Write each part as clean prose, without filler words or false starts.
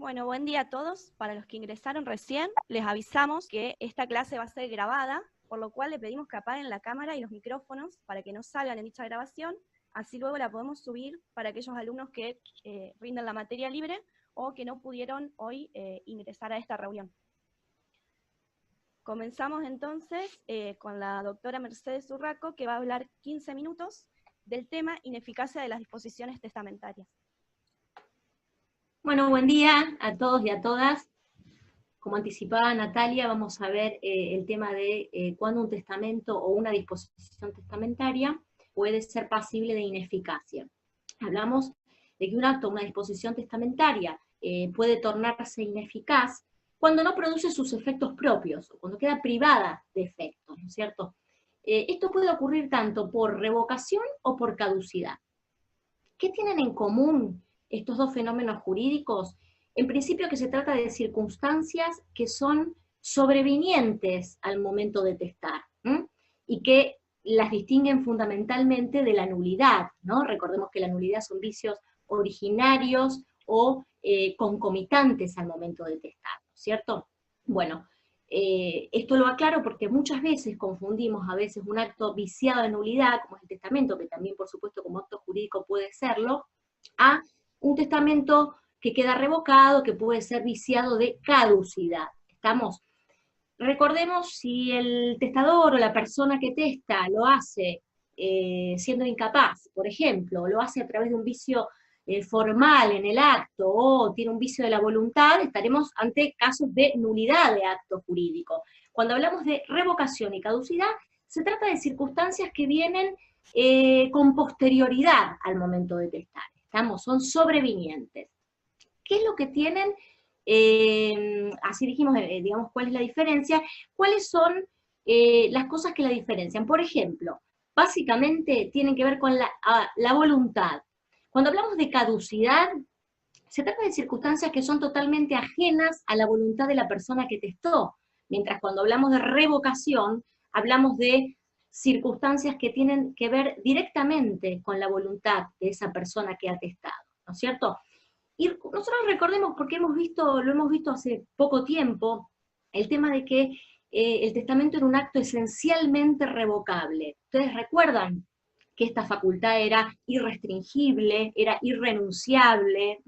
Bueno, buen día a todos. Para los que ingresaron recién, les avisamos que esta clase va a ser grabada, por lo cual le pedimos que apaguen la cámara y los micrófonos para que no salgan en dicha grabación, así luego la podemos subir para aquellos alumnos que rinden la materia libre o que no pudieron hoy ingresar a esta reunión. Comenzamos entonces con la doctora Mercedes Urraco, que va a hablar 15 minutos del tema ineficacia de las disposiciones testamentarias. Bueno, buen día a todos y a todas. Como anticipaba Natalia, vamos a ver el tema de cuándo un testamento o una disposición testamentaria puede ser pasible de ineficacia. Hablamos de que un acto o una disposición testamentaria puede tornarse ineficaz cuando no produce sus efectos propios, o cuando queda privada de efectos, ¿no es cierto? Esto puede ocurrir tanto por revocación o por caducidad. ¿Qué tienen en común estos dos fenómenos jurídicos? En principio que se trata de circunstancias que son sobrevinientes al momento de testar, y que las distinguen fundamentalmente de la nulidad, ¿no? Recordemos que la nulidad son vicios originarios o concomitantes al momento de testar, ¿no es cierto? Bueno, esto lo aclaro porque muchas veces confundimos a veces un acto viciado de nulidad, como es el testamento, que también por supuesto como acto jurídico puede serlo, a un testamento que queda revocado, que puede ser viciado de caducidad. ¿Estamos? Recordemos, si el testador o la persona que testa lo hace siendo incapaz, por ejemplo, o lo hace a través de un vicio formal en el acto, o tiene un vicio de la voluntad, estaremos ante casos de nulidad de acto jurídico. Cuando hablamos de revocación y caducidad, se trata de circunstancias que vienen con posterioridad al momento de testar. Son sobrevinientes. ¿Qué es lo que tienen? Así dijimos, digamos, ¿cuál es la diferencia? ¿Cuáles son las cosas que la diferencian? Por ejemplo, básicamente tienen que ver con la voluntad. Cuando hablamos de caducidad, se trata de circunstancias que son totalmente ajenas a la voluntad de la persona que testó, mientras cuando hablamos de revocación, hablamos de circunstancias que tienen que ver directamente con la voluntad de esa persona que ha testado, ¿no es cierto? Y nosotros recordemos, porque lo hemos visto hace poco tiempo, el tema de que el testamento era un acto esencialmente revocable. ¿Ustedes recuerdan que esta facultad era irrestringible, era irrenunciable?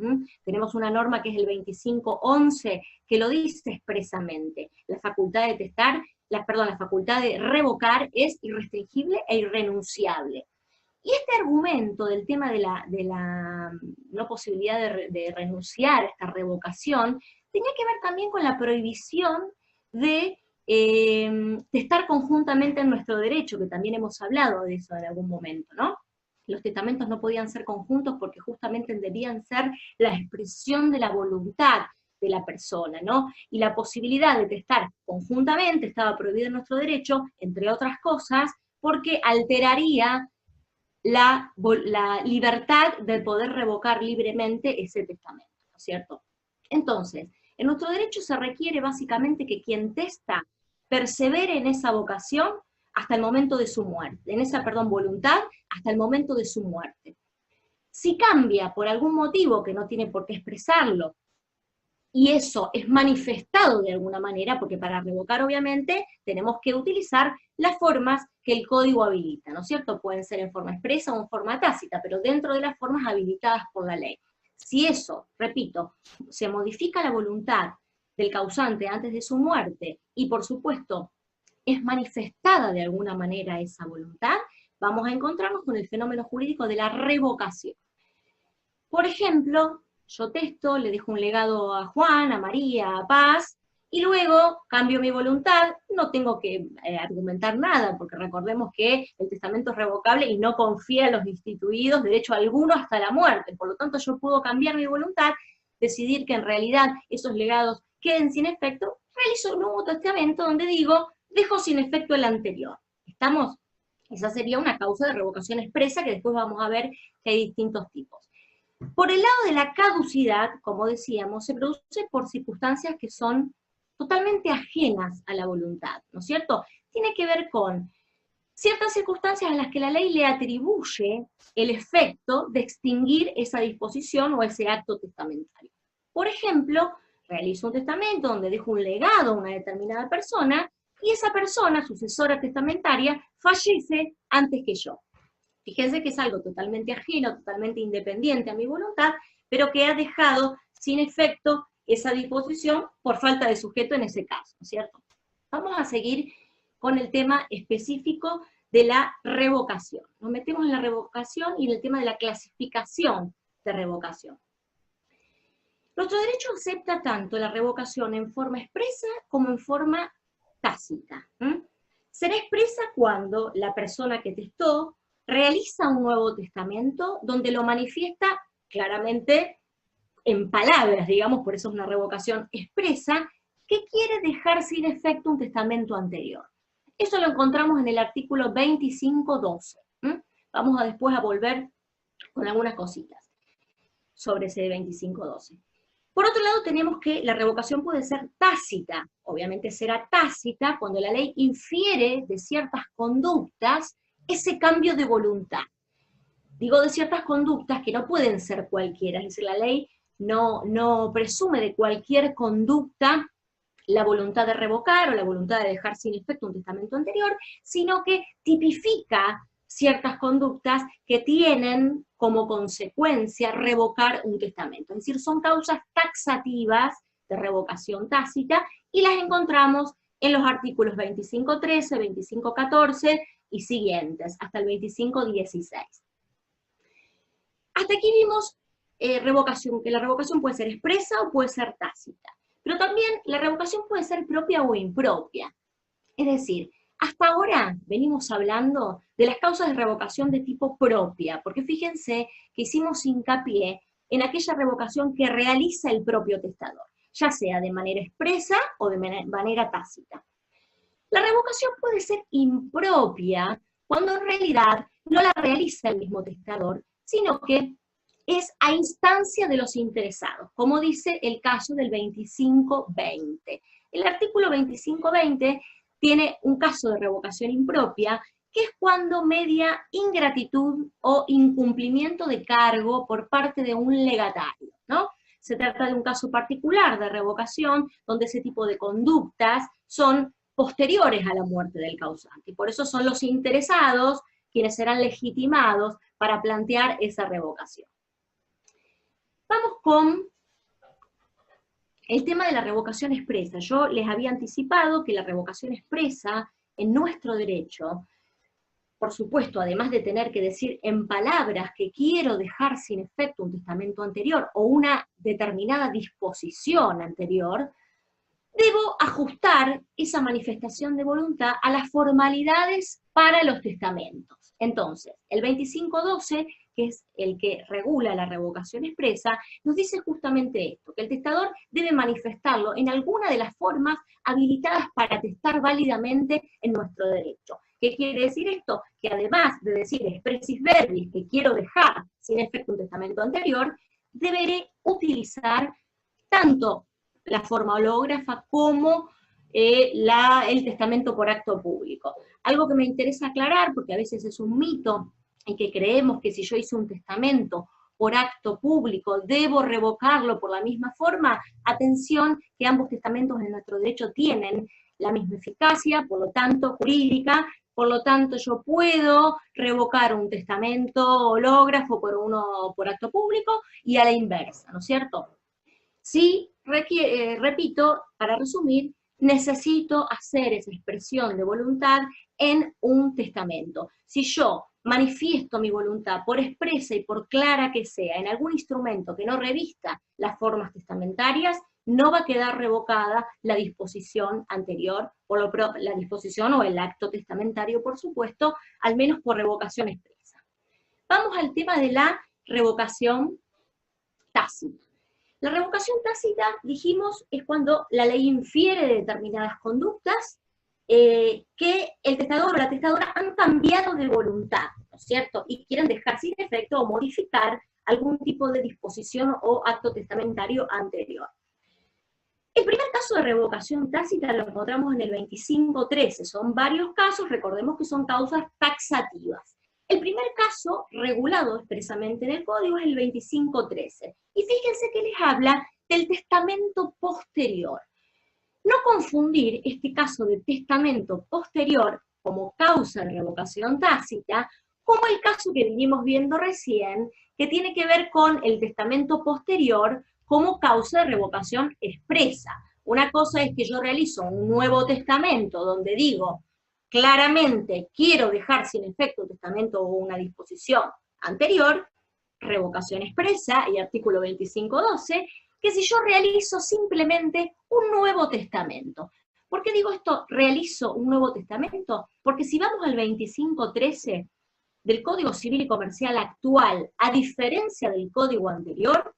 Tenemos una norma que es el 2511, que lo dice expresamente. La facultad de testar, la facultad de revocar es irrestringible e irrenunciable. Y este argumento del tema de la no posibilidad de renunciar a esta revocación, tenía que ver también con la prohibición de testar conjuntamente en nuestro derecho, que también hemos hablado de eso en algún momento, ¿no? Los testamentos no podían ser conjuntos porque justamente debían ser la expresión de la voluntad de la persona, ¿no? Y la posibilidad de testar conjuntamente estaba prohibida en nuestro derecho, entre otras cosas, porque alteraría la libertad de poder revocar libremente ese testamento, ¿no es cierto? Entonces, en nuestro derecho se requiere básicamente que quien testa persevere en esa vocación hasta el momento de su muerte, en esa, voluntad hasta el momento de su muerte. Si cambia por algún motivo que no tiene por qué expresarlo, y eso es manifestado de alguna manera, porque para revocar obviamente tenemos que utilizar las formas que el código habilita, ¿no es cierto? Pueden ser en forma expresa o en forma tácita, pero dentro de las formas habilitadas por la ley. Si eso, repito, se modifica la voluntad del causante antes de su muerte, y por supuesto es manifestada de alguna manera esa voluntad, vamos a encontrarnos con el fenómeno jurídico de la revocación. Por ejemplo, yo testo, le dejo un legado a Juan, a María, a Paz, y luego cambio mi voluntad, no tengo que argumentar nada, porque recordemos que el testamento es revocable y no confía a los instituidos derecho alguno hasta la muerte, por lo tanto yo puedo cambiar mi voluntad, decidir que en realidad esos legados queden sin efecto, realizo un nuevo testamento donde digo, dejo sin efecto el anterior. ¿Estamos? Esa sería una causa de revocación expresa, que después vamos a ver que hay distintos tipos. Por el lado de la caducidad, como decíamos, se produce por circunstancias que son totalmente ajenas a la voluntad, ¿no es cierto? Tiene que ver con ciertas circunstancias en las que la ley le atribuye el efecto de extinguir esa disposición o ese acto testamentario. Por ejemplo, realizo un testamento donde dejo un legado a una determinada persona, y esa persona, sucesora testamentaria, fallece antes que yo. Fíjense que es algo totalmente ajeno, totalmente independiente a mi voluntad, pero que ha dejado sin efecto esa disposición por falta de sujeto en ese caso, ¿no es cierto? Vamos a seguir con el tema específico de la revocación. Nos metemos en la revocación y en el tema de la clasificación de revocación. Nuestro derecho acepta tanto la revocación en forma expresa como en forma tácita. Será expresa cuando la persona que testó realiza un nuevo testamento donde lo manifiesta claramente en palabras, digamos, por eso es una revocación expresa, que quiere dejar sin efecto un testamento anterior. Eso lo encontramos en el artículo 25.12. Vamos a después a volver con algunas cositas sobre ese 25.12. Por otro lado, tenemos que la revocación puede ser tácita. Obviamente será tácita cuando la ley infiere de ciertas conductas ese cambio de voluntad. Digo de ciertas conductas que no pueden ser cualquiera, es decir, la ley no presume de cualquier conducta la voluntad de revocar o la voluntad de dejar sin efecto un testamento anterior, sino que tipifica ciertas conductas que tienen como consecuencia revocar un testamento. Es decir, son causas taxativas de revocación tácita y las encontramos en los artículos 25.13, 25.14 y siguientes, hasta el 25.16. Hasta aquí vimos revocación, que la revocación puede ser expresa o puede ser tácita. Pero también la revocación puede ser propia o impropia. Es decir, hasta ahora venimos hablando de las causas de revocación de tipo propia, porque fíjense que hicimos hincapié en aquella revocación que realiza el propio testador, ya sea de manera expresa o de manera tácita. La revocación puede ser impropia cuando en realidad no la realiza el mismo testador, sino que es a instancia de los interesados, como dice el caso del 25.20. El artículo 25.20 tiene un caso de revocación impropia, que es cuando media ingratitud o incumplimiento de cargo por parte de un legatario, ¿no? Se trata de un caso particular de revocación, donde ese tipo de conductas son posteriores a la muerte del causante, y por eso son los interesados quienes serán legitimados para plantear esa revocación. Vamos con el tema de la revocación expresa. Yo les había anticipado que la revocación expresa en nuestro derecho, por supuesto, además de tener que decir en palabras que quiero dejar sin efecto un testamento anterior o una determinada disposición anterior, debo ajustar esa manifestación de voluntad a las formalidades para los testamentos. Entonces, el 25.12, que es el que regula la revocación expresa, nos dice justamente esto, que el testador debe manifestarlo en alguna de las formas habilitadas para testar válidamente en nuestro derecho. ¿Qué quiere decir esto? Que además de decir expressis verbis, que quiero dejar sin efecto un testamento anterior, deberé utilizar tanto la forma hológrafa como el testamento por acto público. Algo que me interesa aclarar, porque a veces es un mito, y que creemos que si yo hice un testamento por acto público, debo revocarlo por la misma forma. Atención, que ambos testamentos en nuestro derecho tienen la misma eficacia, por lo tanto, jurídica, por lo tanto, yo puedo revocar un testamento hológrafo por uno por acto público y a la inversa, ¿no es cierto? Sí, repito, para resumir, necesito hacer esa expresión de voluntad en un testamento. Si yo manifiesto mi voluntad, por expresa y por clara que sea, en algún instrumento que no revista las formas testamentarias, no va a quedar revocada la disposición anterior, o la disposición o el acto testamentario, por supuesto, al menos por revocación expresa. Vamos al tema de la revocación tácita. La revocación tácita, dijimos, es cuando la ley infiere de determinadas conductas que el testador o la testadora han cambiado de voluntad, ¿no es cierto? Y quieren dejar sin efecto o modificar algún tipo de disposición o acto testamentario anterior. El primer caso de revocación tácita lo encontramos en el 25.13. Son varios casos, recordemos que son causas taxativas. El primer caso, regulado expresamente en el Código, es el 25.13. Y fíjense que les habla del testamento posterior. No confundir este caso de testamento posterior como causa de revocación tácita, como el caso que vinimos viendo recién, que tiene que ver con el testamento posterior como causa de revocación expresa. Una cosa es que yo realizo un nuevo testamento donde digo claramente quiero dejar sin efecto un testamento o una disposición anterior, revocación expresa y artículo 25.12, que si yo realizo simplemente un nuevo testamento. ¿Por qué digo esto, realizo un nuevo testamento? Porque si vamos al 25.13 del Código Civil y Comercial actual, a diferencia del código anterior,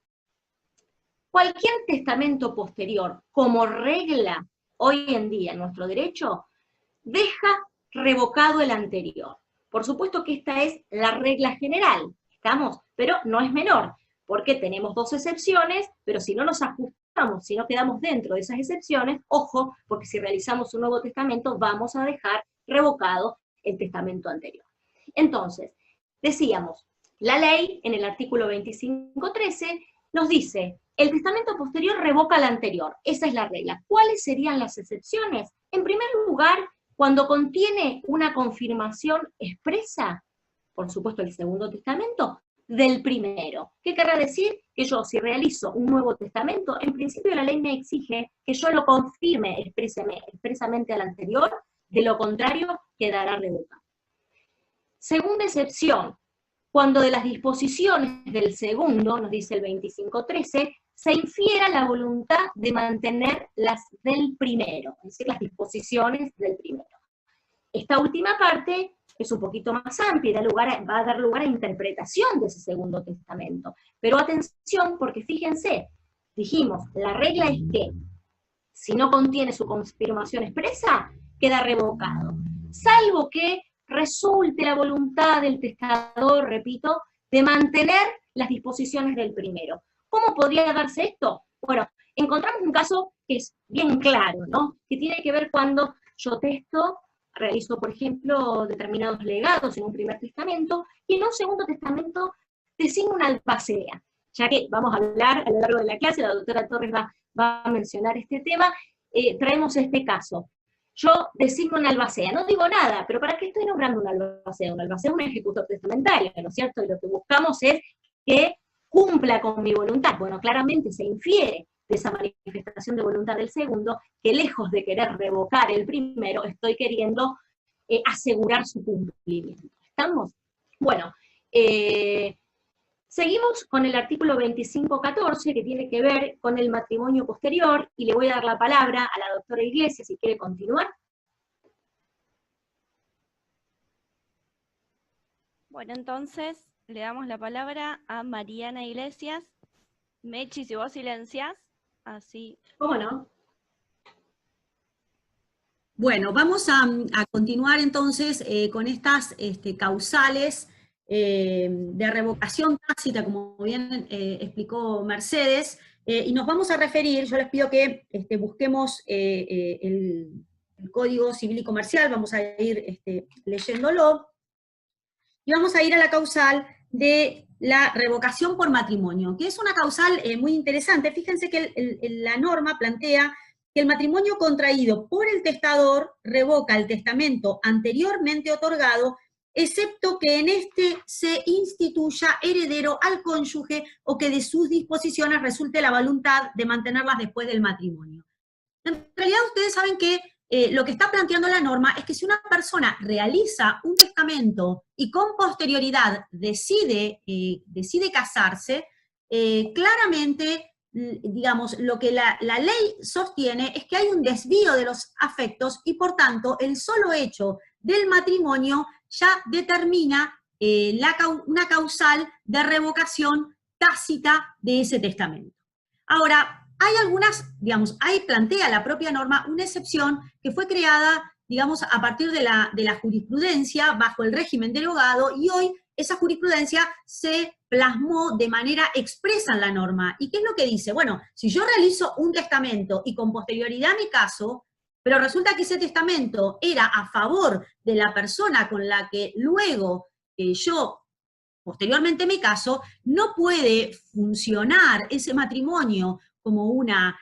cualquier testamento posterior, como regla hoy en día en nuestro derecho, deja revocado el anterior. Por supuesto que esta es la regla general, ¿estamos? Pero no es menor, porque tenemos dos excepciones, pero si no nos ajustamos, si no quedamos dentro de esas excepciones, ojo, porque si realizamos un nuevo testamento vamos a dejar revocado el testamento anterior. Entonces, decíamos, la ley en el artículo 25.13 nos dice, el testamento posterior revoca el anterior, esa es la regla. ¿Cuáles serían las excepciones? En primer lugar, cuando contiene una confirmación expresa, por supuesto el segundo testamento, del primero. ¿Qué querrá decir? Que yo, si realizo un nuevo testamento, en principio la ley me exige que yo lo confirme expresamente al anterior, de lo contrario quedará revocado. Segunda excepción, cuando de las disposiciones del segundo, nos dice el 25.13, se infiera la voluntad de mantener las del primero, es decir, las disposiciones del primero. Esta última parte es un poquito más amplia y va a dar lugar a interpretación de ese segundo testamento. Pero atención, porque fíjense, dijimos, la regla es que si no contiene su confirmación expresa, queda revocado. Salvo que resulte la voluntad del testador, repito, de mantener las disposiciones del primero. ¿Cómo podría darse esto? Bueno, encontramos un caso que es bien claro, ¿no? Que tiene que ver cuando yo realizo, por ejemplo, determinados legados en un primer testamento, y en un segundo testamento designo una albacea. Ya que vamos a hablar a lo largo de la clase, la doctora Torres va a mencionar este tema, traemos este caso. Yo designo una albacea, no digo nada, pero ¿para qué estoy nombrando una albacea? Una albacea es un ejecutor testamentario, ¿no es cierto? Y lo que buscamos es que cumpla con mi voluntad. Bueno, claramente se infiere de esa manifestación de voluntad del segundo, que lejos de querer revocar el primero, estoy queriendo asegurar su cumplimiento. ¿Estamos? Bueno, seguimos con el artículo 25.14, que tiene que ver con el matrimonio posterior, y le voy a dar la palabra a la doctora Iglesias, si quiere continuar. Bueno, entonces le damos la palabra a Mariana Iglesias. Mechi, si vos silencias, así. ¿Cómo no? Bueno, vamos a continuar entonces con estas causales de revocación tácita, como bien explicó Mercedes, y nos vamos a referir, yo les pido que busquemos el Código Civil y Comercial, vamos a ir leyéndolo, y vamos a ir a la causal de la revocación por matrimonio, que es una causal muy interesante. Fíjense que la norma plantea que el matrimonio contraído por el testador revoca el testamento anteriormente otorgado, excepto que en este se instituya heredero al cónyuge o que de sus disposiciones resulte la voluntad de mantenerlas después del matrimonio. En realidad ustedes saben que lo que está planteando la norma es que si una persona realiza un testamento y con posterioridad decide casarse, claramente, digamos, lo que la ley sostiene es que hay un desvío de los afectos y por tanto el solo hecho del matrimonio ya determina una causal de revocación tácita de ese testamento. Ahora, hay algunas, digamos, ahí plantea la propia norma una excepción que fue creada, digamos, a partir de la jurisprudencia bajo el régimen derogado, y hoy esa jurisprudencia se plasmó de manera expresa en la norma. ¿Y qué es lo que dice? Bueno, si yo realizo un testamento y con posterioridad me caso, pero resulta que ese testamento era a favor de la persona con la que luego yo posteriormente me caso, no puede funcionar ese matrimonio como una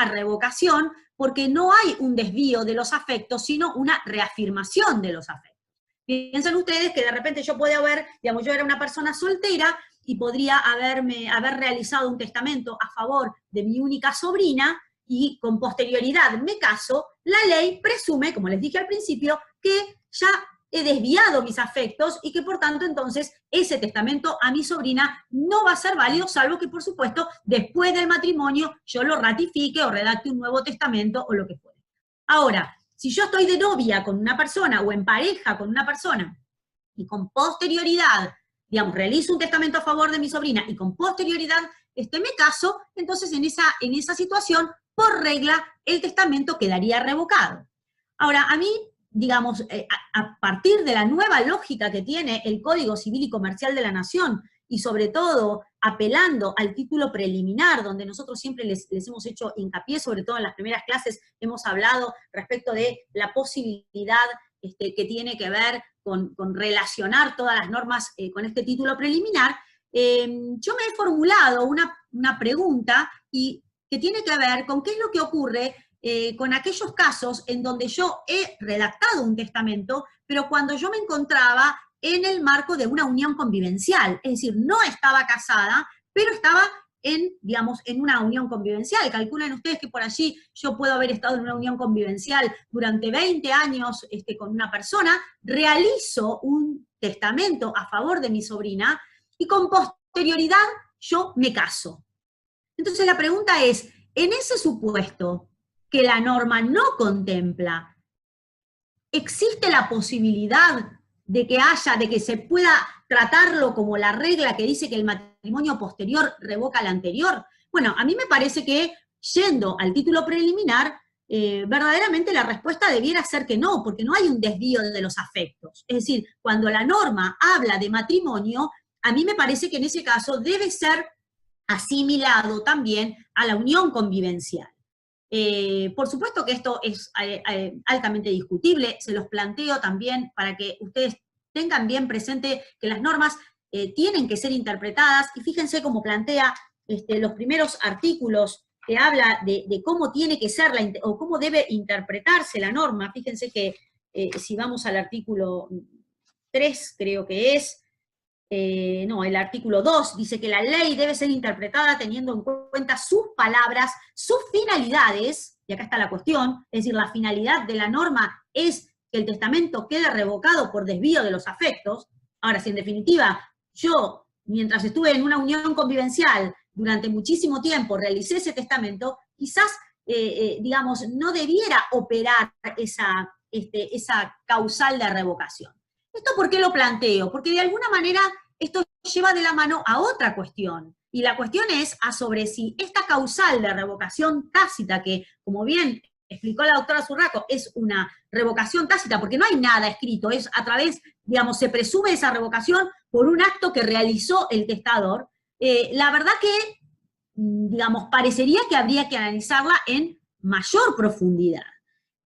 revocación, porque no hay un desvío de los afectos, sino una reafirmación de los afectos. Piensen ustedes que de repente yo puedo haber, digamos, yo era una persona soltera y podría haber realizado un testamento a favor de mi única sobrina y con posterioridad me caso, la ley presume, como les dije al principio, que ya he desviado mis afectos y que por tanto entonces ese testamento a mi sobrina no va a ser válido, salvo que por supuesto después del matrimonio yo lo ratifique o redacte un nuevo testamento o lo que fuere. Ahora, si yo estoy de novia con una persona o en pareja con una persona y con posterioridad, digamos, realizo un testamento a favor de mi sobrina y con posterioridad me caso, entonces en esa situación, por regla, el testamento quedaría revocado. Ahora, a mí, digamos, a partir de la nueva lógica que tiene el Código Civil y Comercial de la Nación, y sobre todo apelando al título preliminar, donde nosotros siempre les hemos hecho hincapié, sobre todo en las primeras clases hemos hablado respecto de la posibilidad que tiene que ver con relacionar todas las normas con este título preliminar, yo me he formulado una pregunta y que tiene que ver con qué es lo que ocurre con aquellos casos en donde yo he redactado un testamento, pero cuando yo me encontraba en el marco de una unión convivencial, es decir, no estaba casada, pero estaba digamos, en una unión convivencial. Calculen ustedes que por allí yo puedo haber estado en una unión convivencial durante 20 años con una persona, realizo un testamento a favor de mi sobrina y con posterioridad yo me caso. Entonces la pregunta es, en ese supuesto que la norma no contempla, ¿existe la posibilidad de que se pueda tratarlo como la regla que dice que el matrimonio posterior revoca al anterior? Bueno, a mí me parece que, yendo al título preliminar, verdaderamente la respuesta debiera ser que no, porque no hay un desvío de los afectos. Es decir, cuando la norma habla de matrimonio, a mí me parece que en ese caso debe ser asimilado también a la unión convivencial. Por supuesto que esto es altamente discutible, se los planteo también para que ustedes tengan bien presente que las normas tienen que ser interpretadas, y fíjense cómo plantea los primeros artículos que habla de cómo tiene que ser o cómo debe interpretarse la norma. Fíjense que si vamos al artículo 3, creo que es, no, el artículo 2 dice que la ley debe ser interpretada teniendo en cuenta sus palabras, sus finalidades, y acá está la cuestión, es decir, la finalidad de la norma es que el testamento quede revocado por desvío de los afectos. Ahora, si en definitiva yo, mientras estuve en una unión convivencial durante muchísimo tiempo, realicé ese testamento, quizás, digamos, no debiera operar esa causal de revocación. ¿Esto por qué lo planteo? Porque de alguna manera esto lleva de la mano a otra cuestión, y la cuestión es sobre si esta causal de revocación tácita, que como bien explicó la doctora Zurraco, es una revocación tácita porque no hay nada escrito, es a través, digamos, se presume esa revocación por un acto que realizó el testador, la verdad que, digamos, parecería que habría que analizarla en mayor profundidad.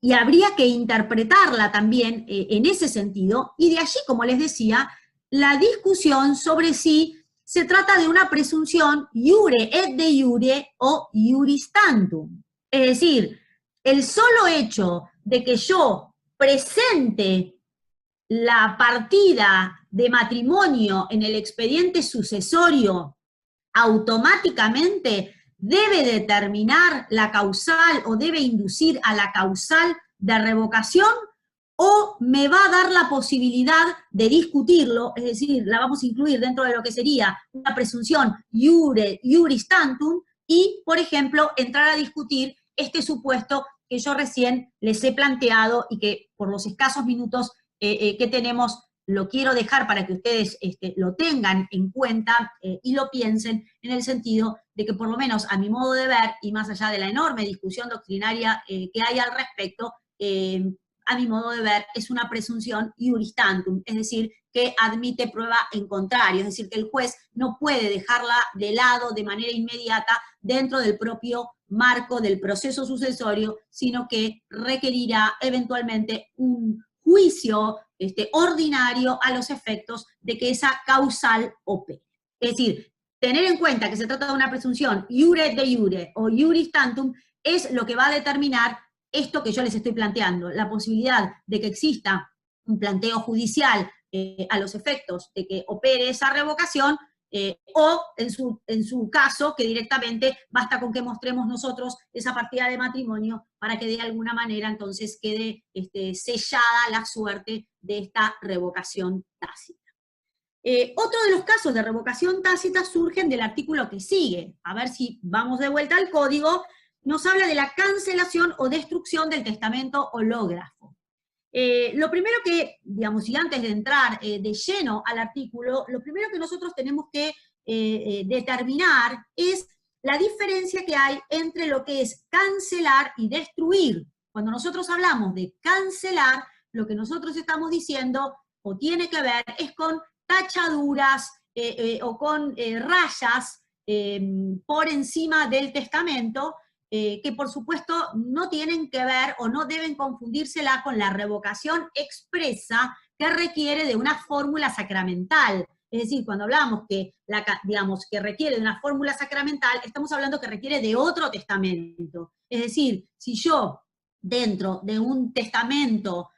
Y habría que interpretarla también en ese sentido, y de allí, como les decía, la discusión sobre si se trata de una presunción iure et de iure o iuris tantum. Es decir, el solo hecho de que yo presente la partida de matrimonio en el expediente sucesorio automáticamente debe determinar la causal o debe inducir a la causal de revocación, o me va a dar la posibilidad de discutirlo, es decir, la vamos a incluir dentro de lo que sería una presunción iuris tantum, y, por ejemplo, entrar a discutir este supuesto que yo recién les he planteado y que por los escasos minutos que tenemos lo quiero dejar para que ustedes lo tengan en cuenta y lo piensen, en el sentido de que por lo menos a mi modo de ver, y más allá de la enorme discusión doctrinaria que hay al respecto, a mi modo de ver es una presunción iuris tantum, es decir, que admite prueba en contrario, es decir, que el juez no puede dejarla de lado de manera inmediata dentro del propio marco del proceso sucesorio, sino que requerirá eventualmente un juicio ordinario a los efectos de que esa causal opere. Es decir, tener en cuenta que se trata de una presunción iure de iure o iuris tantum es lo que va a determinar esto que yo les estoy planteando, la posibilidad de que exista un planteo judicial a los efectos de que opere esa revocación, o en su caso, que directamente basta con que mostremos nosotros esa partida de matrimonio para que de alguna manera entonces quede sellada la suerte de esta revocación tácita. Otro de los casos de revocación tácita surgen del artículo que sigue. A ver si vamos de vuelta al código. Nos habla de la cancelación o destrucción del testamento hológrafo. Lo primero que, digamos, y antes de entrar de lleno al artículo, lo primero que nosotros tenemos que determinar es la diferencia que hay entre lo que es cancelar y destruir. Cuando nosotros hablamos de cancelar, lo que nosotros estamos diciendo, o tiene que ver, es con tachaduras o con rayas por encima del testamento, que por supuesto no tienen que ver o no deben confundírsela con la revocación expresa que requiere de una fórmula sacramental. Es decir, cuando hablamos que, digamos, que requiere de una fórmula sacramental, estamos hablando que requiere de otro testamento. Es decir, si yo dentro de un testamento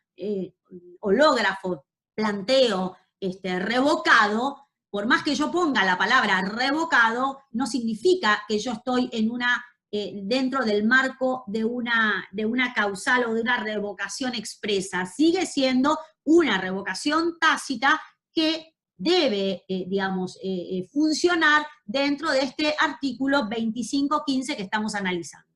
hológrafo planteo revocado, por más que yo ponga la palabra revocado, no significa que yo estoy en dentro del marco de una causal o de una revocación expresa. Sigue siendo una revocación tácita que debe, digamos, funcionar dentro de este artículo 25.15 que estamos analizando.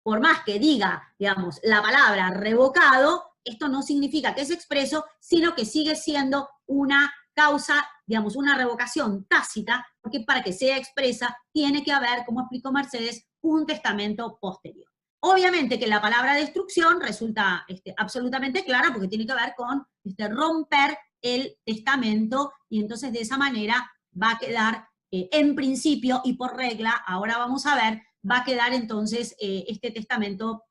Por más que diga, digamos, la palabra revocado, esto no significa que es expreso, sino que sigue siendo una causa, digamos, una revocación tácita, porque para que sea expresa tiene que haber, como explicó Mercedes, un testamento posterior. Obviamente que la palabra destrucción resulta absolutamente clara porque tiene que ver con romper el testamento, y entonces de esa manera va a quedar, en principio y por regla, ahora vamos a ver, va a quedar entonces este testamento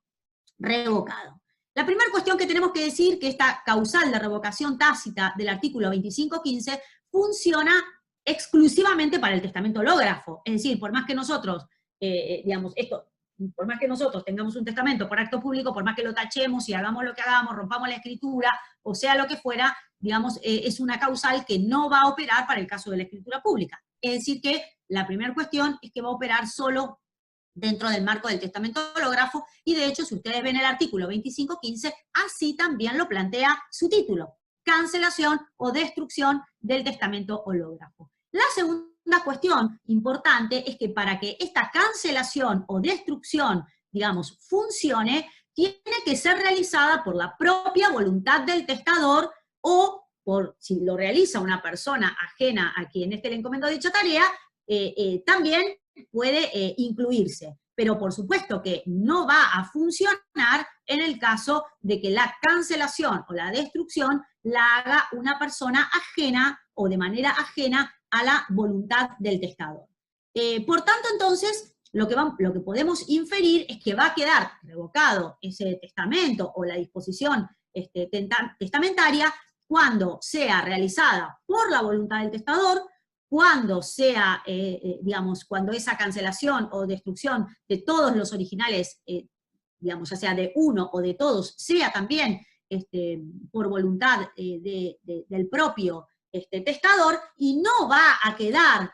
revocado. La primera cuestión que tenemos que decir que esta causal de revocación tácita del artículo 25.15 funciona exclusivamente para el testamento hológrafo. Es decir, por más que nosotros, digamos, por más que nosotros tengamos un testamento por acto público, por más que lo tachemos y hagamos lo que hagamos, rompamos la escritura, o sea lo que fuera, digamos, es una causal que no va a operar para el caso de la escritura pública. Es decir que la primera cuestión es que va a operar solo dentro del marco del testamento hológrafo, y de hecho, si ustedes ven el artículo 25.15, así también lo plantea su título, cancelación o destrucción del testamento hológrafo. La segunda cuestión importante es que para que esta cancelación o destrucción, digamos, funcione, tiene que ser realizada por la propia voluntad del testador o si lo realiza una persona ajena a quien le encomendó dicha tarea, también puede incluirse, pero por supuesto que no va a funcionar en el caso de que la cancelación o la destrucción la haga una persona ajena o de manera ajena a la voluntad del testador. Por tanto, entonces, lo que podemos inferir es que va a quedar revocado ese testamento o la disposición testamentaria cuando sea realizada por la voluntad del testador, cuando sea, digamos, cuando esa cancelación o destrucción de todos los originales, digamos, ya sea de uno o de todos, sea también por voluntad del propio testador, y no va a quedar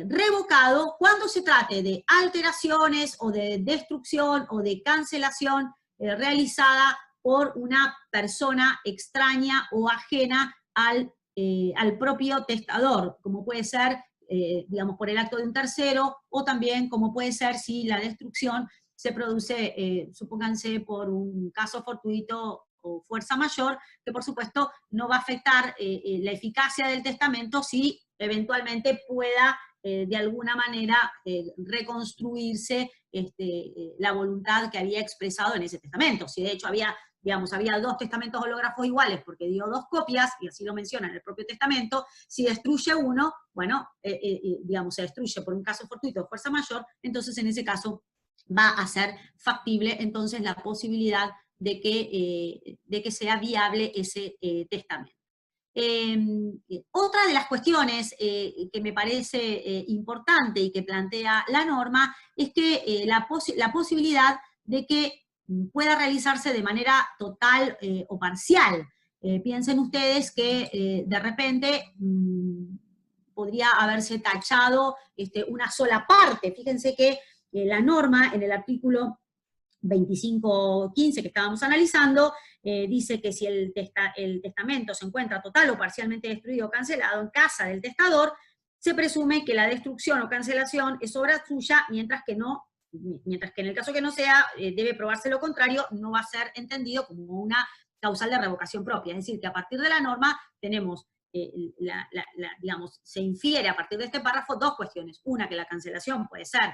revocado cuando se trate de alteraciones o de destrucción o de cancelación realizada por una persona extraña o ajena al propio testador, como puede ser, digamos, por el acto de un tercero, o también como puede ser si la destrucción se produce, supónganse, por un caso fortuito o fuerza mayor, que por supuesto no va a afectar la eficacia del testamento si eventualmente pueda de alguna manera reconstruirse la voluntad que había expresado en ese testamento. Si de hecho había, digamos, había dos testamentos hológrafos iguales porque dio dos copias, y así lo menciona en el propio testamento, si destruye uno, bueno, digamos, se destruye por un caso fortuito o fuerza mayor, entonces en ese caso va a ser factible entonces la posibilidad de que sea viable ese testamento. Otra de las cuestiones que me parece importante y que plantea la norma es que la posibilidad de que pueda realizarse de manera total o parcial. Piensen ustedes que de repente podría haberse tachado una sola parte. Fíjense que la norma en el artículo 25.15 que estábamos analizando, dice que si el testamento se encuentra total o parcialmente destruido o cancelado en casa del testador, se presume que la destrucción o cancelación es obra suya, mientras que en el caso que no sea, debe probarse lo contrario, no va a ser entendido como una causal de revocación propia. Es decir, que a partir de la norma tenemos, digamos, se infiere a partir de este párrafo dos cuestiones. Una, que la cancelación puede ser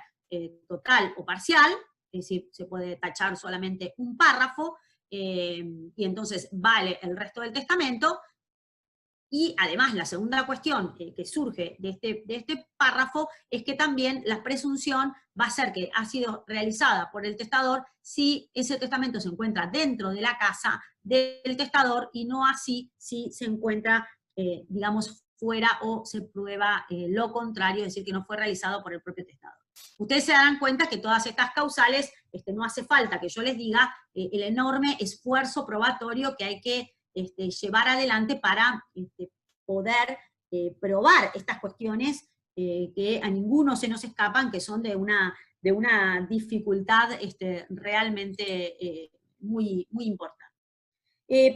total o parcial, es decir, se puede tachar solamente un párrafo, y entonces vale el resto del testamento. Y además la segunda cuestión que surge de este párrafo es que también la presunción va a ser que ha sido realizada por el testador si ese testamento se encuentra dentro de la casa del testador, y no así si se encuentra, digamos, fuera o se prueba lo contrario, es decir, que no fue realizado por el propio testador. Ustedes se darán cuenta que todas estas causales, no hace falta que yo les diga el enorme esfuerzo probatorio que hay que llevar adelante para poder probar estas cuestiones que a ninguno se nos escapan, que son de una dificultad realmente muy, muy importante.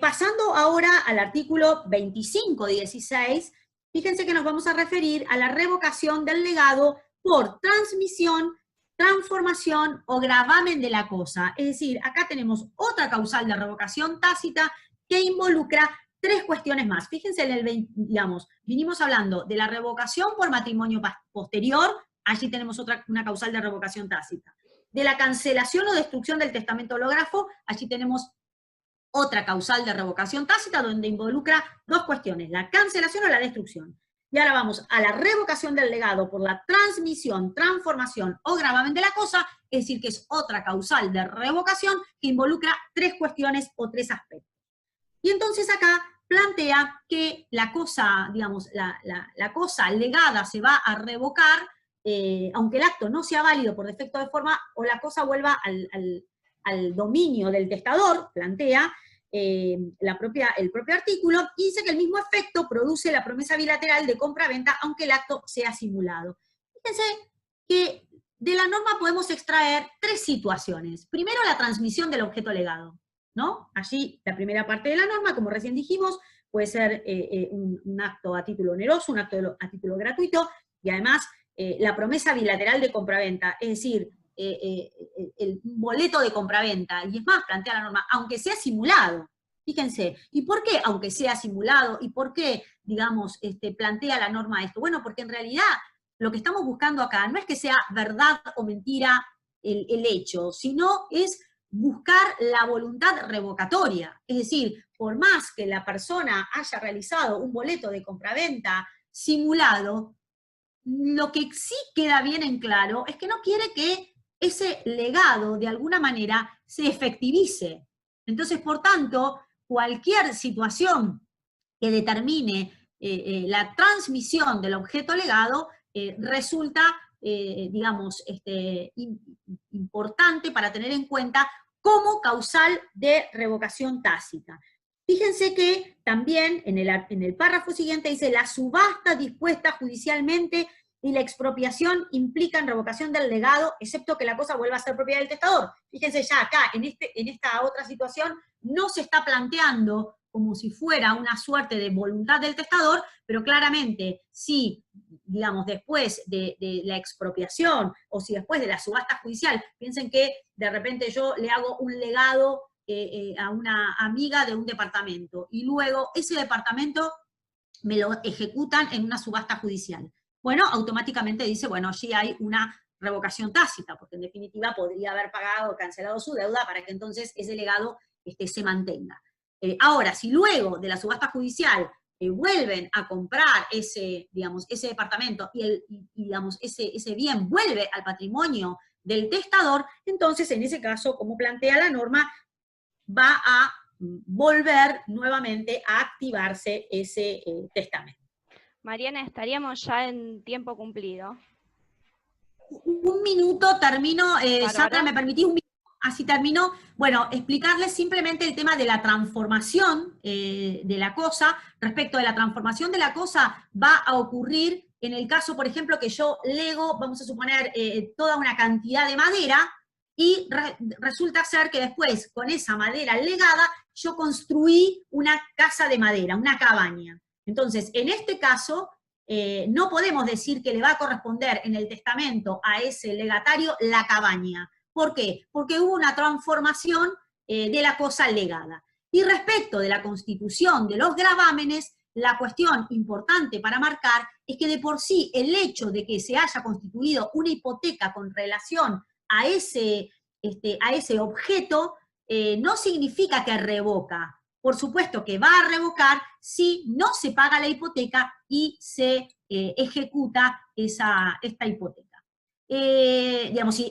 Pasando ahora al artículo 25.16, fíjense que nos vamos a referir a la revocación del legado por transmisión, transformación o gravamen de la cosa. Es decir, acá tenemos otra causal de revocación tácita que involucra tres cuestiones más. Fíjense, digamos, vinimos hablando de la revocación por matrimonio posterior, allí tenemos una causal de revocación tácita. De la cancelación o destrucción del testamento hológrafo, allí tenemos otra causal de revocación tácita donde involucra dos cuestiones, la cancelación o la destrucción. Y ahora vamos a la revocación del legado por la transmisión, transformación o gravamen de la cosa, es decir, que es otra causal de revocación que involucra tres cuestiones o tres aspectos. Y entonces acá plantea que la cosa, digamos, la cosa legada se va a revocar, aunque el acto no sea válido por defecto de forma o la cosa vuelva al dominio del testador, plantea el propio artículo, y dice que el mismo efecto produce la promesa bilateral de compra-venta, aunque el acto sea simulado. Fíjense que de la norma podemos extraer tres situaciones. Primero, la transmisión del objeto legado, ¿no? Allí, la primera parte de la norma, como recién dijimos, puede ser un acto a título oneroso, un acto a título gratuito, y además la promesa bilateral de compraventa, es decir, el boleto de compraventa, y es más, plantea la norma, aunque sea simulado. Fíjense, ¿y por qué aunque sea simulado? ¿Y por qué, digamos, plantea la norma esto? Bueno, porque en realidad lo que estamos buscando acá no es que sea verdad o mentira el hecho, sino es buscar la voluntad revocatoria. Es decir, por más que la persona haya realizado un boleto de compraventa simulado, lo que sí queda bien en claro es que no quiere que ese legado, de alguna manera, se efectivice. Entonces, por tanto, cualquier situación que determine la transmisión del objeto legado resulta, digamos, importante para tener en cuenta como causal de revocación tácita. Fíjense que también en el párrafo siguiente dice, la subasta dispuesta judicialmente y la expropiación implican revocación del legado, excepto que la cosa vuelva a ser propiedad del testador. Fíjense ya acá, en esta otra situación, no se está planteando como si fuera una suerte de voluntad del testador, pero claramente, si, digamos, después de la expropiación, o si después de la subasta judicial, piensen que de repente yo le hago un legado a una amiga de un departamento, y luego ese departamento me lo ejecutan en una subasta judicial. Bueno, automáticamente dice, bueno, allí hay una revocación tácita, porque en definitiva podría haber pagado o cancelado su deuda para que entonces ese legado se mantenga. Ahora, si luego de la subasta judicial vuelven a comprar ese departamento y digamos, ese bien vuelve al patrimonio del testador, entonces en ese caso, como plantea la norma, va a volver nuevamente a activarse ese testamento. Mariana, estaríamos ya en tiempo cumplido. Un minuto, termino. Sandra, ¿me permitís un minuto? Así termino. Bueno, explicarles simplemente el tema de la transformación de la cosa. Respecto de la transformación de la cosa, va a ocurrir en el caso, por ejemplo, que yo lego, vamos a suponer, toda una cantidad de madera, y resulta ser que después, con esa madera legada, yo construí una casa de madera, una cabaña. Entonces, en este caso, no podemos decir que le va a corresponder en el testamento a ese legatario la cabaña. ¿Por qué? Porque hubo una transformación de la cosa legada. Y respecto de la constitución de los gravámenes, la cuestión importante para marcar es que de por sí el hecho de que se haya constituido una hipoteca con relación a ese objeto no significa que revoca. Por supuesto que va a revocar si no se paga la hipoteca y se ejecuta esta hipoteca. Digamos, si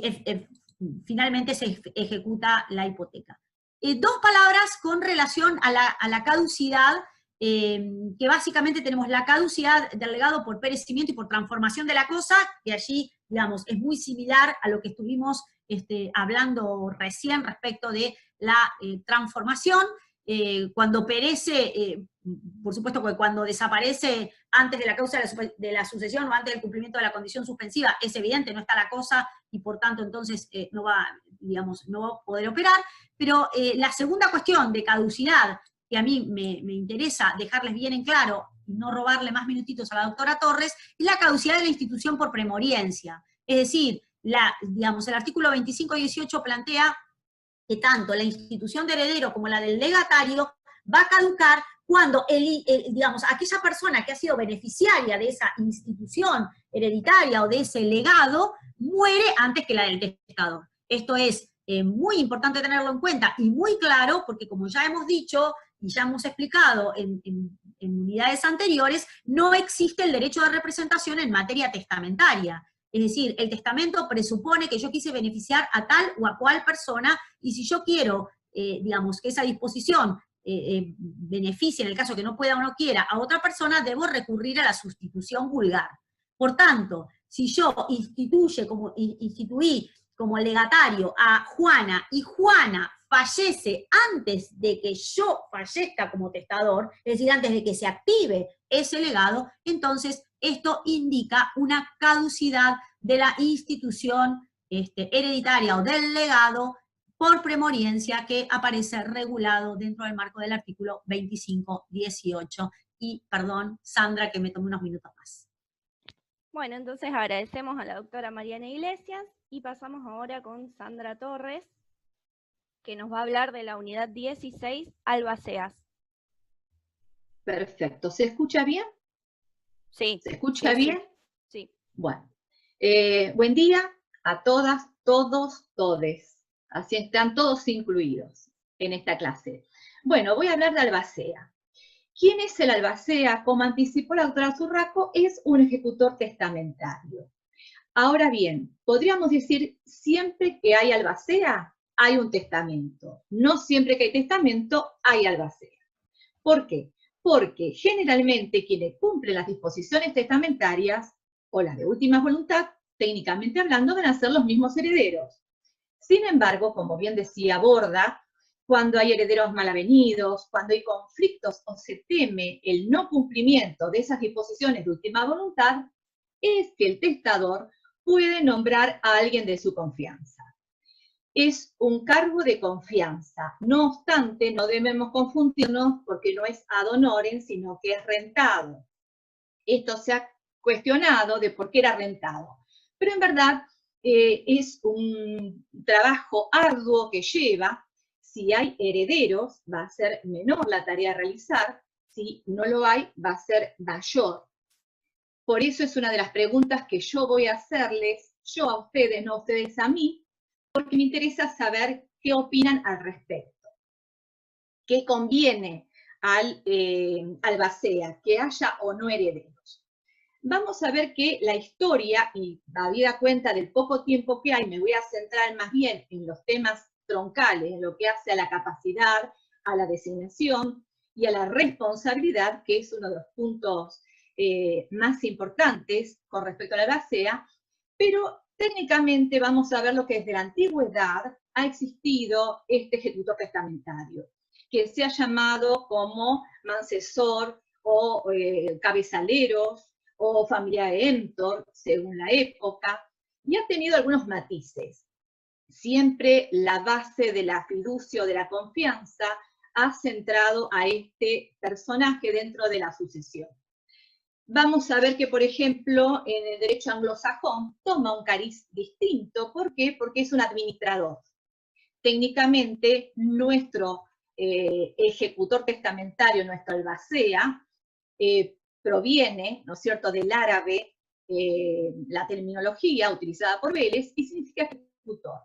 finalmente se ejecuta la hipoteca. Dos palabras con relación a la caducidad, que básicamente tenemos la caducidad del legado por perecimiento y por transformación de la cosa, que allí, digamos, es muy similar a lo que estuvimos hablando recién respecto de la transformación. Cuando perece, por supuesto que cuando desaparece antes de la causa de la sucesión o antes del cumplimiento de la condición suspensiva, es evidente, no está la cosa y por tanto entonces no va a poder operar. Pero la segunda cuestión de caducidad, que a mí me interesa dejarles bien en claro y no robarle más minutitos a la doctora Torres, es la caducidad de la institución por premoriencia. Es decir, el artículo 25-18 plantea que tanto la institución de heredero como la del legatario va a caducar cuando aquella persona que ha sido beneficiaria de esa institución hereditaria o de ese legado muere antes que la del testador. Esto es muy importante tenerlo en cuenta y muy claro, porque como ya hemos dicho y ya hemos explicado en unidades anteriores, no existe el derecho de representación en materia testamentaria. Es decir, el testamento presupone que yo quise beneficiar a tal o a cual persona, y si yo quiero, que esa disposición beneficie, en el caso que no pueda o no quiera, a otra persona, debo recurrir a la sustitución vulgar. Por tanto, si yo instituí como legatario a Juana, y Juana fallece antes de que yo fallezca como testador, es decir, antes de que se active ese legado, entonces esto indica una caducidad de la institución hereditaria o del legado por premoriencia que aparece regulado dentro del marco del artículo 25-18. Y perdón, Sandra, que me tomé unos minutos más. Bueno, entonces agradecemos a la doctora Mariana Iglesias y pasamos ahora con Sandra Torres, que nos va a hablar de la unidad 16, albaceas. Perfecto. ¿Se escucha bien? Sí. ¿Se escucha bien? Sí. Bueno. Buen día a todas, todos, todes. Así están todos incluidos en esta clase. Bueno, voy a hablar de albacea. ¿Quién es el albacea? Como anticipó la doctora Zurraco, es un ejecutor testamentario. Ahora bien, podríamos decir siempre que hay albacea, hay un testamento. No siempre que hay testamento, hay albacea. ¿Por qué? Porque generalmente quienes cumplen las disposiciones testamentarias o las de última voluntad, técnicamente hablando, van a ser los mismos herederos. Sin embargo, como bien decía Borda, cuando hay herederos mal avenidos, cuando hay conflictos o se teme el no cumplimiento de esas disposiciones de última voluntad, es que el testador puede nombrar a alguien de su confianza. Es un cargo de confianza. No obstante, no debemos confundirnos porque no es ad honorem, sino que es rentado. Esto se ha cuestionado de por qué era rentado. Pero en verdad es un trabajo arduo que lleva. Si hay herederos, va a ser menor la tarea a realizar. Si no lo hay, va a ser mayor. Por eso es una de las preguntas que yo voy a hacerles, yo a ustedes, no ustedes a mí, porque me interesa saber qué opinan al respecto. ¿Qué conviene al albacea? ¿Que haya o no herederos? Vamos a ver que la historia, y habida cuenta del poco tiempo que hay, me voy a centrar más bien en los temas troncales, en lo que hace a la capacidad, a la designación y a la responsabilidad, que es uno de los puntos más importantes con respecto a la albacea, pero técnicamente vamos a ver lo que desde la antigüedad ha existido este ejecutor testamentario, que se ha llamado como mancesor o cabezaleros o familia de emptor, según la época, y ha tenido algunos matices. Siempre la base de la fiducia o de la confianza ha centrado a este personaje dentro de la sucesión. Vamos a ver que, por ejemplo, en el derecho anglosajón toma un cariz distinto. ¿Por qué? Porque es un administrador. Técnicamente, nuestro ejecutor testamentario, nuestro albacea, proviene, ¿no es cierto?, del árabe, la terminología utilizada por Vélez, y significa ejecutor.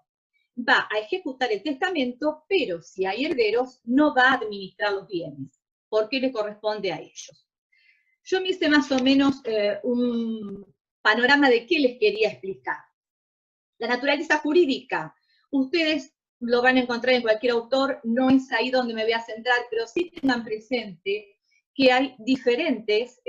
Va a ejecutar el testamento, pero si hay herederos, no va a administrar los bienes, porque le corresponde a ellos. Yo me hice más o menos un panorama de qué les quería explicar. La naturaleza jurídica, ustedes lo van a encontrar en cualquier autor, no es ahí donde me voy a centrar, pero sí tengan presente que hay diferentes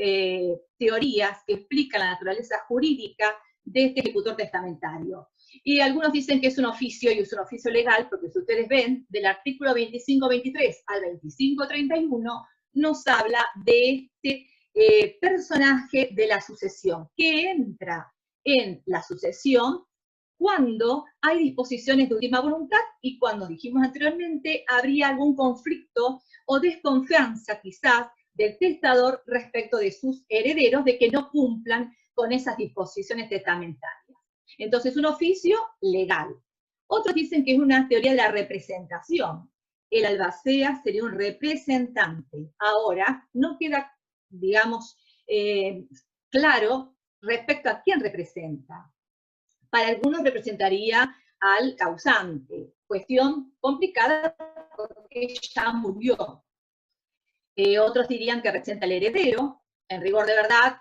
teorías que explican la naturaleza jurídica de este ejecutor testamentario. Y algunos dicen que es un oficio, y es un oficio legal, porque si ustedes ven, del artículo 25.23 al 25.31, nos habla de este personaje de la sucesión, que entra en la sucesión cuando hay disposiciones de última voluntad y cuando, dijimos anteriormente, habría algún conflicto o desconfianza quizás del testador respecto de sus herederos de que no cumplan con esas disposiciones testamentarias. Entonces, un oficio legal. Otros dicen que es una teoría de la representación. El albacea sería un representante. Ahora, no queda, digamos, claro respecto a quién representa. Para algunos representaría al causante. Cuestión complicada porque ya murió. Otros dirían que representa al heredero. En rigor de verdad,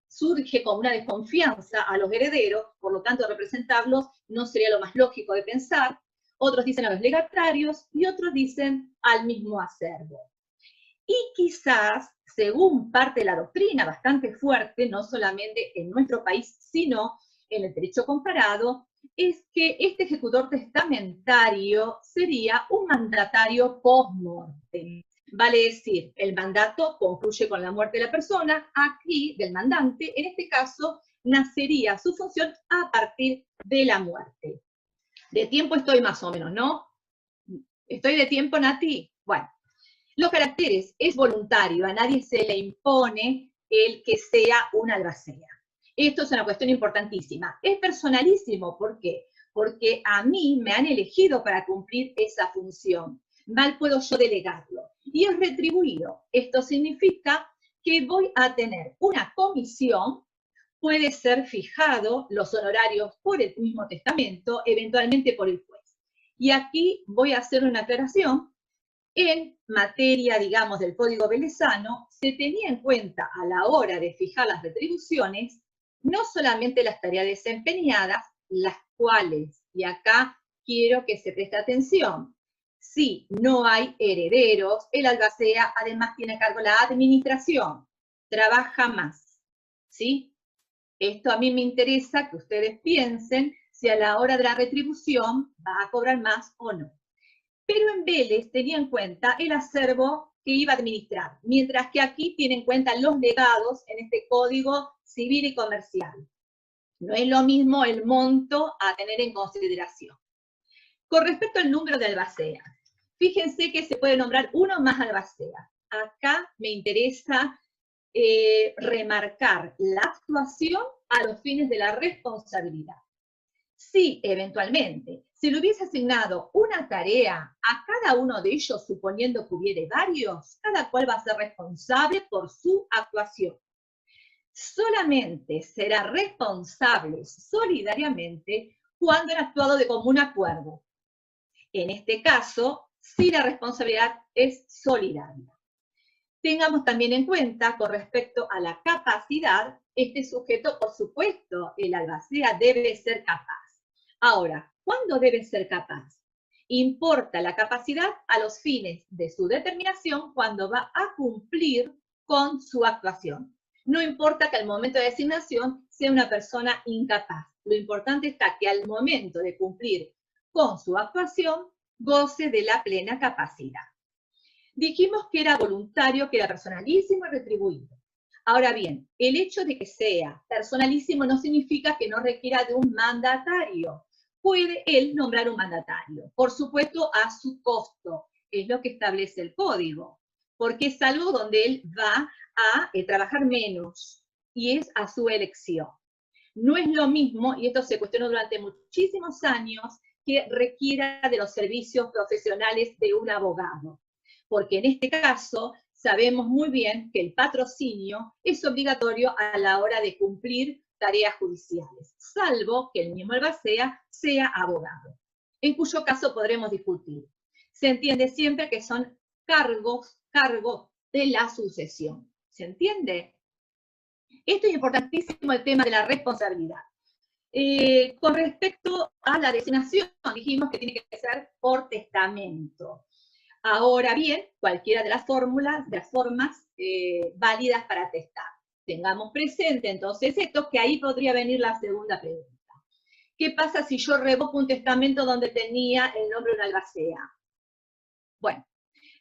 surge como una desconfianza a los herederos, por lo tanto representarlos no sería lo más lógico de pensar. Otros dicen a los legatarios y otros dicen al mismo acervo. Y quizás, según parte de la doctrina bastante fuerte, no solamente en nuestro país, sino en el derecho comparado, es que este ejecutor testamentario sería un mandatario post-mortem. Vale decir, el mandato concluye con la muerte de la persona, aquí del mandante, en este caso, nacería su función a partir de la muerte. De tiempo estoy más o menos, ¿no? ¿Estoy de tiempo, Nati? Bueno, los caracteres, es voluntario, a nadie se le impone el que sea un albacea. Esto es una cuestión importantísima. Es personalísimo, ¿por qué? Porque a mí me han elegido para cumplir esa función. Mal puedo yo delegarlo. Y es retribuido. Esto significa que voy a tener una comisión, puede ser fijado los honorarios por el mismo testamento, eventualmente por el juez. Y aquí voy a hacer una aclaración. En materia, digamos, del Código Velezano, se tenía en cuenta a la hora de fijar las retribuciones, no solamente las tareas desempeñadas, las cuales, y acá quiero que se preste atención, si no hay herederos, el albacea además tiene a cargo la administración, trabaja más, ¿sí? Esto a mí me interesa que ustedes piensen si a la hora de la retribución va a cobrar más o no. Pero en Vélez tenía en cuenta el acervo que iba a administrar, mientras que aquí tiene en cuenta los legados en este Código Civil y Comercial. No es lo mismo el monto a tener en consideración. Con respecto al número de albaceas, fíjense que se puede nombrar uno más albacea. Acá me interesa remarcar la actuación a los fines de la responsabilidad. Si eventualmente se le hubiese asignado una tarea a cada uno de ellos, suponiendo que hubiere varios, cada cual va a ser responsable por su actuación. Solamente será responsable solidariamente cuando han actuado de común acuerdo. En este caso, si la responsabilidad es solidaria. Tengamos también en cuenta, con respecto a la capacidad, este sujeto, por supuesto, el albacea debe ser capaz. Ahora, ¿cuándo debe ser capaz? Importa la capacidad a los fines de su determinación cuando va a cumplir con su actuación. No importa que al momento de designación sea una persona incapaz. Lo importante está que al momento de cumplir con su actuación goce de la plena capacidad. Dijimos que era voluntario, que era personalísimo y retribuido. Ahora bien, el hecho de que sea personalísimo no significa que no requiera de un mandatario. Puede él nombrar un mandatario, por supuesto a su costo, es lo que establece el código, porque es algo donde él va a trabajar menos y es a su elección. No es lo mismo, y esto se cuestionó durante muchísimos años, que requiera de los servicios profesionales de un abogado, porque en este caso sabemos muy bien que el patrocinio es obligatorio a la hora de cumplir tareas judiciales, salvo que el mismo albacea sea abogado, en cuyo caso podremos discutir. Se entiende siempre que son cargos de la sucesión. ¿Se entiende? Esto es importantísimo, el tema de la responsabilidad. Con respecto a la designación, dijimos que tiene que ser por testamento. Ahora bien, cualquiera de las formas válidas para testar. Tengamos presente entonces esto, que ahí podría venir la segunda pregunta. ¿Qué pasa si yo revoco un testamento donde tenía el nombre de una albacea? Bueno,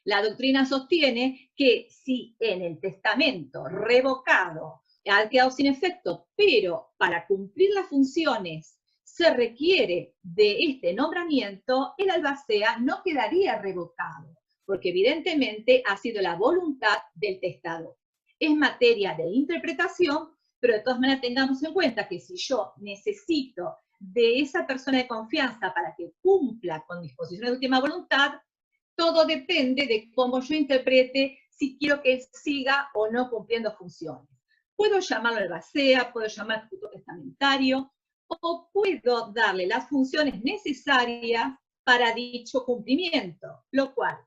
la doctrina sostiene que si en el testamento revocado ha quedado sin efecto, pero para cumplir las funciones se requiere de este nombramiento, el albacea no quedaría revocado, porque evidentemente ha sido la voluntad del testador. Es materia de interpretación, pero de todas maneras tengamos en cuenta que si yo necesito de esa persona de confianza para que cumpla con disposiciones de última voluntad, todo depende de cómo yo interprete si quiero que él siga o no cumpliendo funciones. Puedo llamarlo albacea, puedo llamarlo ejecutor testamentario, o puedo darle las funciones necesarias para dicho cumplimiento, lo cual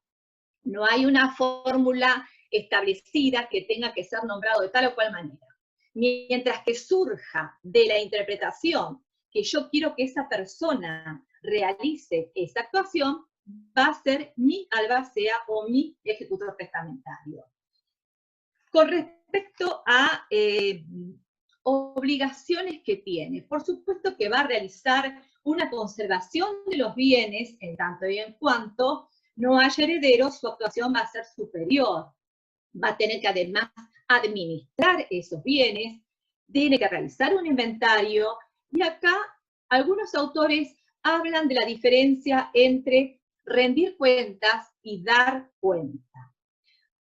no hay una fórmula establecida que tenga que ser nombrado de tal o cual manera. Mientras que surja de la interpretación que yo quiero que esa persona realice esa actuación, va a ser mi albacea o mi ejecutor testamentario. Con respecto a obligaciones que tiene, por supuesto que va a realizar una conservación de los bienes, en tanto y en cuanto no haya herederos, su actuación va a ser superior. Va a tener que además administrar esos bienes, tiene que realizar un inventario, y acá algunos autores hablan de la diferencia entre rendir cuentas y dar cuenta.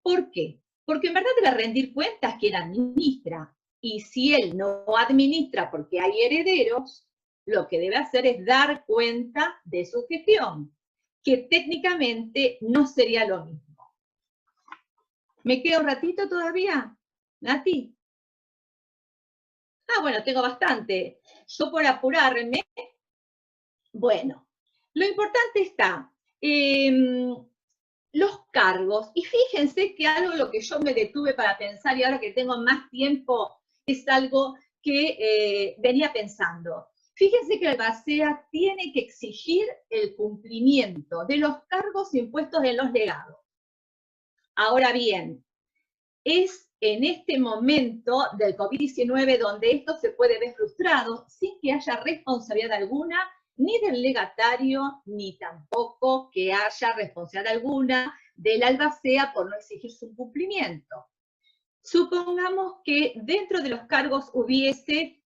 ¿Por qué? Porque en verdad debe rendir cuentas quien administra, y si él no administra porque hay herederos, lo que debe hacer es dar cuenta de su gestión, que técnicamente no sería lo mismo. ¿Me queda un ratito todavía, Nati? Ah, bueno, tengo bastante. Yo por apurarme, bueno, lo importante está, los cargos, y fíjense que algo lo que yo me detuve para pensar, y ahora que tengo más tiempo, es algo que venía pensando. Fíjense que el albacea tiene que exigir el cumplimiento de los cargos impuestos en los legados. Ahora bien, es en este momento del COVID-19 donde esto se puede ver frustrado sin que haya responsabilidad alguna, ni del legatario, ni tampoco que haya responsabilidad alguna del albacea por no exigir su cumplimiento. Supongamos que dentro de los cargos hubiese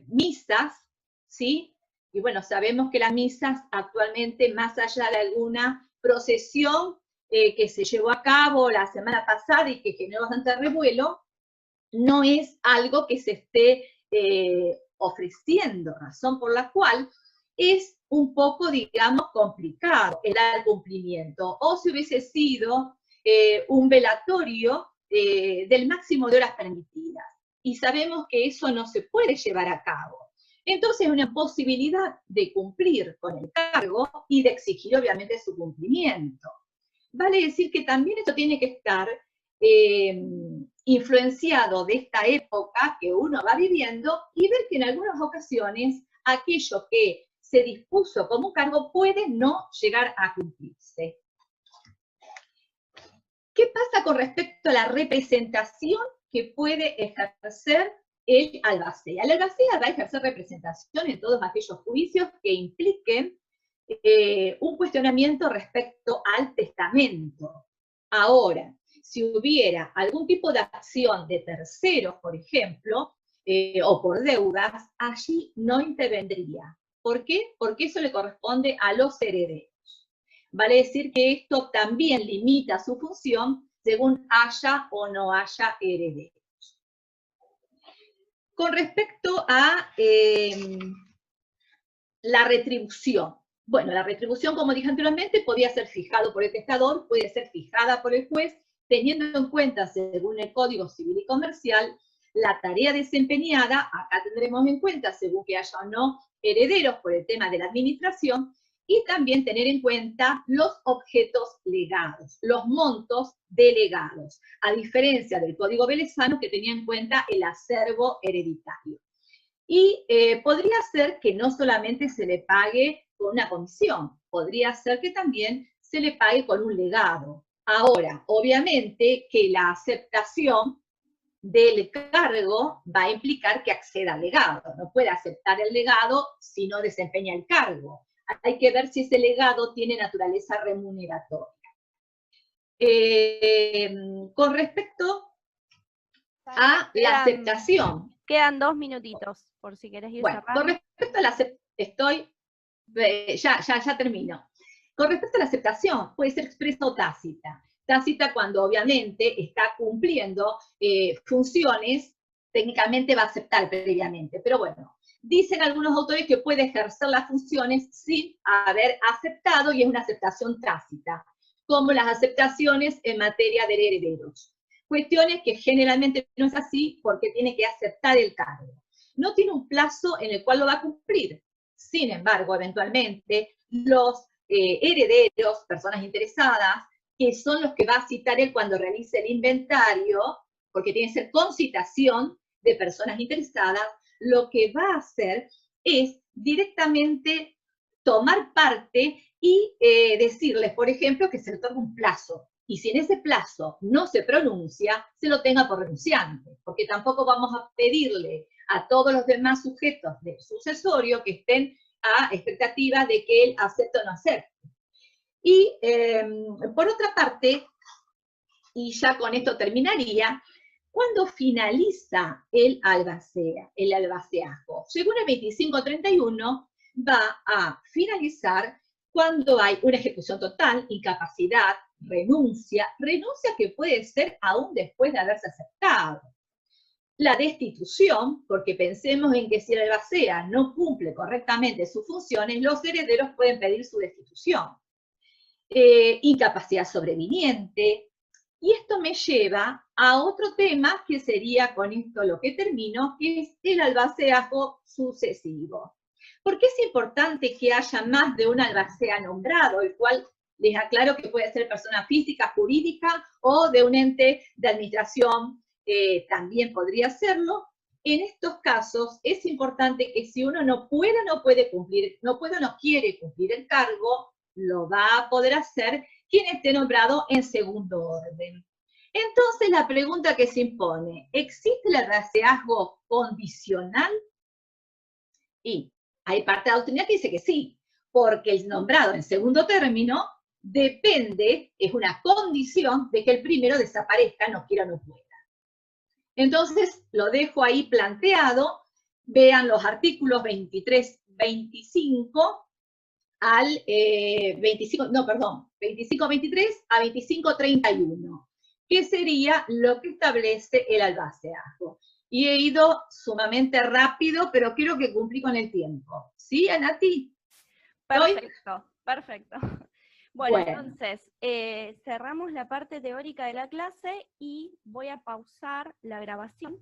misas, ¿sí? Y bueno, sabemos que las misas actualmente, más allá de alguna procesión que se llevó a cabo la semana pasada y que generó bastante revuelo, no es algo que se esté ofreciendo, razón por la cual es un poco, digamos, complicado el dar cumplimiento. O si hubiese sido un velatorio del máximo de horas permitidas. Y sabemos que eso no se puede llevar a cabo. Entonces, una posibilidad de cumplir con el cargo y de exigir, obviamente, su cumplimiento. Vale decir que también esto tiene que estar influenciado de esta época que uno va viviendo y ver que en algunas ocasiones aquello que se dispuso como un cargo puede no llegar a cumplirse. ¿Qué pasa con respecto a la representación que puede ejercer el albacea? El albacea va a ejercer representación en todos aquellos juicios que impliquen un cuestionamiento respecto al testamento. Ahora, si hubiera algún tipo de acción de terceros, por ejemplo, o por deudas, allí no intervendría. ¿Por qué? Porque eso le corresponde a los herederos. Vale decir que esto también limita su función según haya o no haya herederos. Con respecto a la retribución. Bueno, la retribución, como dije anteriormente, podía ser fijado por el testador, puede ser fijada por el juez, teniendo en cuenta, según el Código Civil y Comercial, la tarea desempeñada. Acá tendremos en cuenta, según que haya o no herederos por el tema de la administración, y también tener en cuenta los objetos legados, los montos delegados, a diferencia del Código Velezano, que tenía en cuenta el acervo hereditario. Y podría ser que no solamente se le pague con una comisión, podría ser que también se le pague con un legado. Ahora, obviamente que la aceptación del cargo va a implicar que acceda al legado. No puede aceptar el legado si no desempeña el cargo. Hay que ver si ese legado tiene naturaleza remuneratoria. Con respecto a la aceptación. Quedan 2 minutitos, por si querés ir cerrando. Con respecto a la aceptación, ya termino. Con respecto a la aceptación, puede ser expresa o tácita. Tácita cuando obviamente está cumpliendo funciones, técnicamente va a aceptar previamente, pero bueno, dicen algunos autores que puede ejercer las funciones sin haber aceptado y es una aceptación tácita, como las aceptaciones en materia de herederos. Cuestiones que generalmente no es así porque tiene que aceptar el cargo. No tiene un plazo en el cual lo va a cumplir. Sin embargo, eventualmente, los herederos, personas interesadas, que son los que va a citar él cuando realice el inventario, porque tiene que ser con citación de personas interesadas, lo que va a hacer es directamente tomar parte y decirles, por ejemplo, que se le otorga un plazo. Y si en ese plazo no se pronuncia, se lo tenga por renunciante, porque tampoco vamos a pedirle a todos los demás sujetos del sucesorio que estén a expectativa de que él acepte o no acepte. Y por otra parte, y ya con esto terminaría, ¿cuándo finaliza el albaceazgo? Según el 2531, va a finalizar cuando hay una ejecución total, incapacidad, renuncia que puede ser aún después de haberse aceptado. La destitución, porque pensemos en que si el albacea no cumple correctamente sus funciones, los herederos pueden pedir su destitución. Incapacidad sobreviniente. Y esto me lleva a otro tema que sería, con esto lo que termino, que es el albaceazgo sucesivo. ¿Por qué es importante que haya más de un albacea nombrado, el cual les aclaro que puede ser persona física, jurídica o de un ente de administración, también podría serlo? En estos casos es importante que si uno no quiere cumplir el cargo, lo va a poder hacer quien esté nombrado en segundo orden. Entonces la pregunta que se impone, ¿existe el albaceazgo condicional? Y hay parte de la doctrina que dice que sí, porque el nombrado en segundo término depende, es una condición de que el primero desaparezca, no quiera o no pueda. Entonces, lo dejo ahí planteado, vean los artículos 23, 25 al 25-23 a 25-31, que sería lo que establece el albaceazgo. Y he ido sumamente rápido, pero quiero que cumplí con el tiempo. ¿Sí, Anati? Perfecto, perfecto. Bueno, entonces, cerramos la parte teórica de la clase y voy a pausar la grabación.